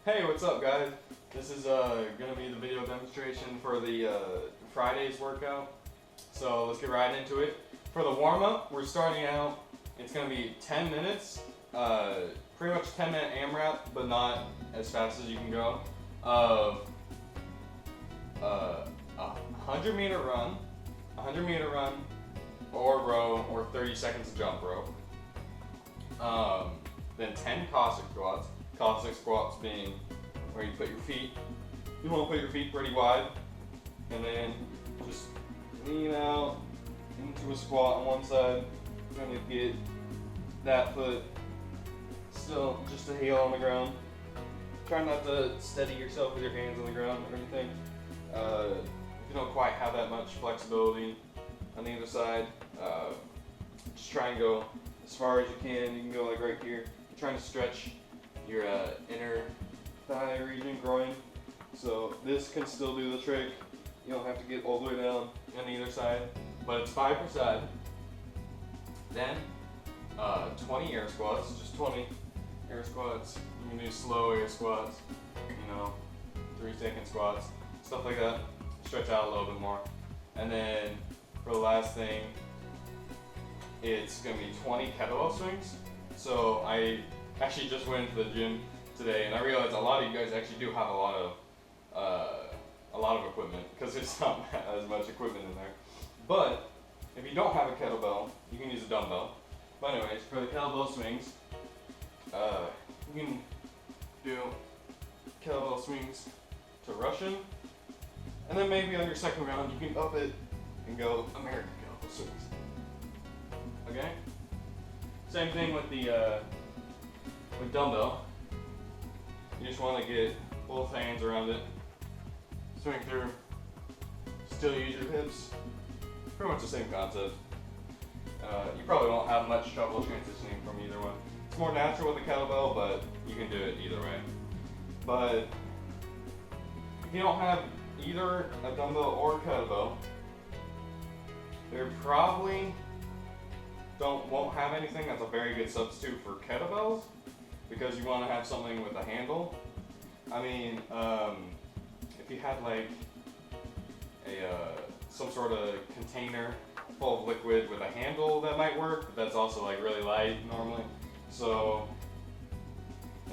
Hey, what's up guys? This is going to be the video demonstration for the Friday's workout. So let's get right into it. For the warm-up, we're starting out, it's going to be 10 minutes, pretty much 10-minute AMRAP, but not as fast as you can go, of a 100-meter run, or row, or 30 seconds jump rope. Then 10 Cossack squats. Cossack squats being where you put your feet. You want to put your feet pretty wide, and then just lean out into a squat on one side. Trying to get that foot still just a heel on the ground. Try not to steady yourself with your hands on the ground or anything. If you don't quite have that much flexibility on the other side, just try and go as far as you can. You can go like right here. You're trying to stretch your inner thigh region, groin. So this can still do the trick. You don't have to get all the way down on either side, but it's 5 per side. Then 20 air squats, just 20 air squats. You can do slow air squats, 3-second squats, stuff like that. Stretch out a little bit more. And then for the last thing, it's gonna be 20 kettlebell swings. So I actually just went to the gym today, and I realized a lot of you guys actually do have a lot of equipment, because there's not as much equipment in there. But if you don't have a kettlebell, you can use a dumbbell. But anyways, for the kettlebell swings, you can do kettlebell swings to Russian, and then maybe on your second round you can up it and go American kettlebell swings. Okay? Same thing with the with dumbbell. You just want to get both hands around it, swing through, still use your hips. Pretty much the same concept. You probably won't have much trouble transitioning from either one. It's more natural with the kettlebell, but you can do it either way. But if you don't have either a dumbbell or a kettlebell, they probably won't have anything that's a very good substitute for kettlebells, because you want to have something with a handle. I mean, if you had like some sort of container full of liquid with a handle, that might work, but that's also like really light normally. So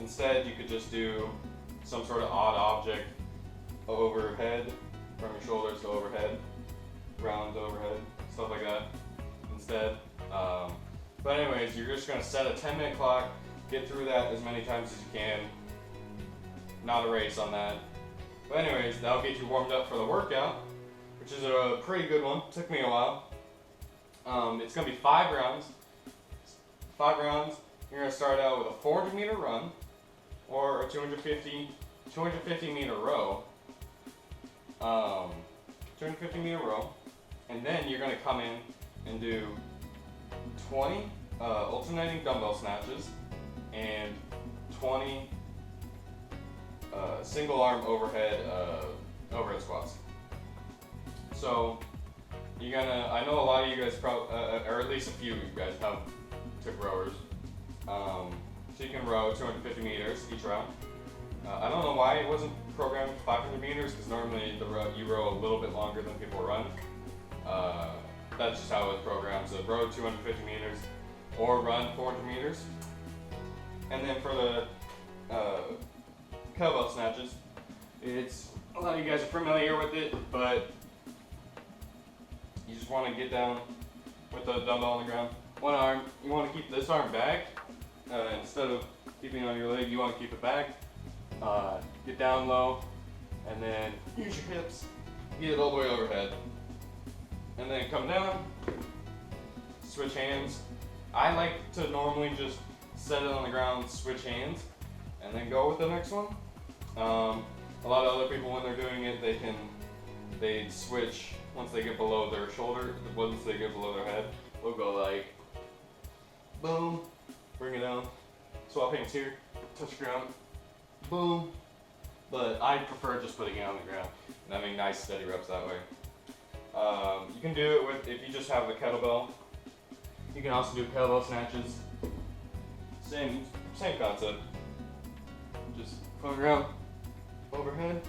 instead you could just do some sort of odd object overhead, from your shoulders to overhead, round to overhead, stuff like that instead. But anyways, you're just going to set a 10-minute clock, get through that as many times as you can. Not a race on that. But anyways, that'll get you warmed up for the workout, which is a pretty good one. Took me a while. It's going to be 5 rounds. 5 rounds. You're going to start out with a 400-meter run, or a 250-meter row. 250-meter row. And then you're going to come in and do 20 alternating dumbbell snatches and 20 single arm overhead squats. So you're gonna, I know a lot of you guys or at least a few of you guys took rowers. So you can row 250 meters each round. I don't know why it wasn't programmed 500 meters, because normally you row a little bit longer than people run. That's just how it's programmed. So row 250 meters or run 400 meters. And then for the kettlebell snatches, it's, a lot of you guys are familiar with it, but you just want to get down with the dumbbell on the ground. One arm, you want to keep this arm back. Instead of keeping it on your leg, you want to keep it back. Get down low, and then use your hips, get it all the way overhead. And then come down, switch hands. I like to normally just set it on the ground, switch hands, and then go with the next one. A lot of other people, when they're doing it, they switch once they get below their shoulder, once they get below their head. We'll go like, boom, bring it down, swap hands here, touch ground, boom. But I prefer just putting it on the ground and having nice steady reps that way. You can do it with, if you just have the kettlebell. You can also do kettlebell snatches. Same concept. Just ground, overhead.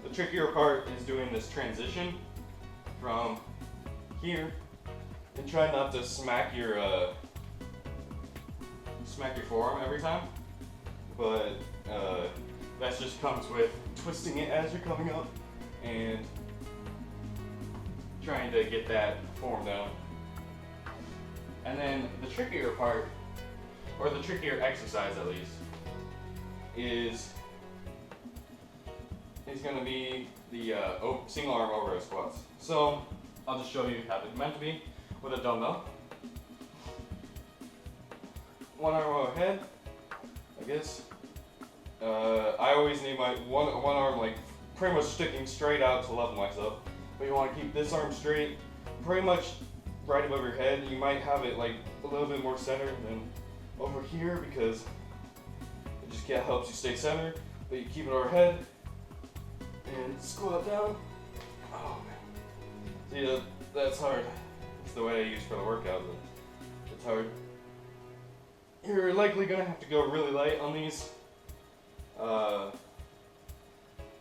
The trickier part is doing this transition from here and try not to smack your forearm every time, but that just comes with twisting it as you're coming up and trying to get that form down. And then the trickier part, or the trickier exercise at least, is going to be the single arm overhead squats. So I'll just show you how it's meant to be with a dumbbell. One arm overhead, I guess. I always need my one arm like pretty much sticking straight out to level myself. But you want to keep this arm straight, pretty much right above your head. You might have it like a little bit more centered than over here because it just helps you stay centered. But you keep it overhead and squat down. Oh man, see that's hard. It's the way I use for the workout, but it's hard. You're likely gonna have to go really light on these.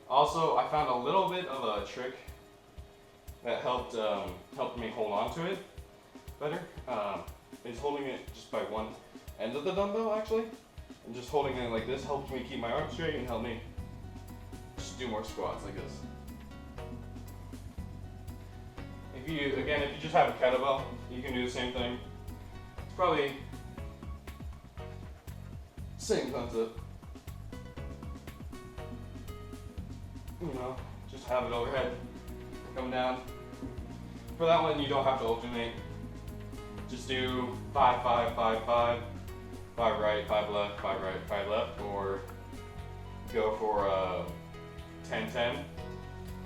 Also, I found a little bit of a trick that helped me hold on to it better. Is holding it just by one end of the dumbbell actually, and just holding it like this helped me keep my arms straight and helped me just do more squats like this. If you just have a kettlebell, you can do the same thing. It's probably same concept. You know, just have it overhead, come down. For that one, you don't have to alternate. Just do 5, 5, 5, 5, 5 right, 5 left, 5 right, 5 left, or go for 10, 10.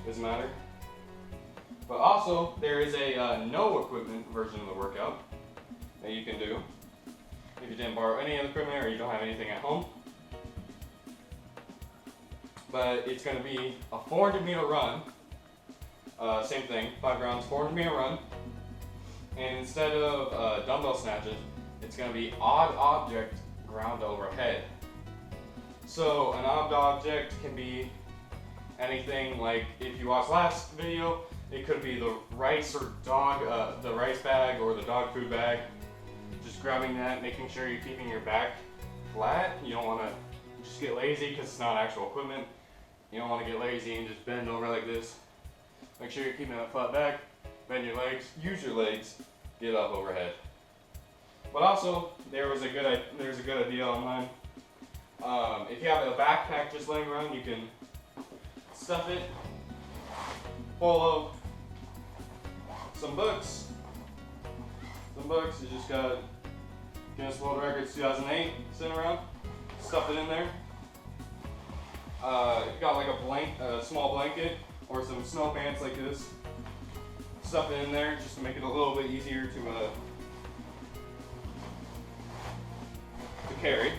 Doesn't matter. But also, there is a no equipment version of the workout that you can do if you didn't borrow any of the equipment or you don't have anything at home. But it's going to be a 400-meter run. Same thing, 5 rounds, 400-meter run. And instead of dumbbell snatches, it's going to be odd object ground overhead. So an odd object can be anything like, if you watched last video, it could be the rice or dog, the rice bag or the dog food bag. Just grabbing that, making sure you're keeping your back flat. You don't want to just get lazy because it's not actual equipment. You don't want to get lazy and just bend over like this. Make sure you're keeping that flat back. Bend your legs. Use your legs. Get up overhead. But also, there's a good idea online. If you have a backpack just laying around, you can stuff it full of some books. You just got Guinness World Records 2008 sitting around. Stuff it in there. If you got like a small blanket or some snow pants like this, stuff it in there just to make it a little bit easier to carry.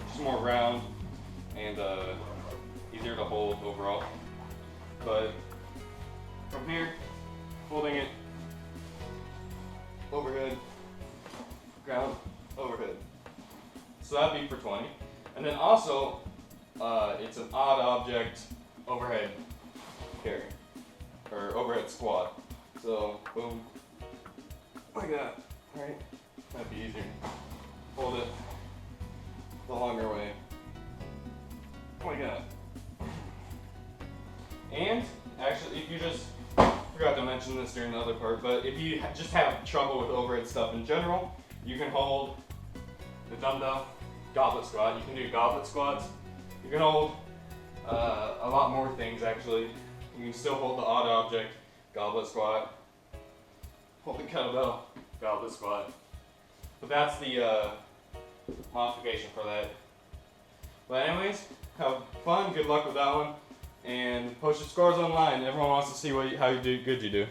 Just more round and easier to hold overall. But from here, holding it overhead, ground, overhead. So that'd be for 20. And then also, it's an odd object overhead carry, or overhead squat. So, boom, like that, right? That'd be easier. Hold it the longer way, like that. And, actually, if you just, forgot to mention this during the other part, but if you just have trouble with overhead stuff in general, you can hold the dumbbell goblet squat. You can do goblet squats. You can hold a lot more things actually. You can still hold the odd object goblet squat. Hold the kettlebell goblet squat. But that's the modification for that. But anyways, have fun. Good luck with that one. And post your scores online. Everyone wants to see how good you do.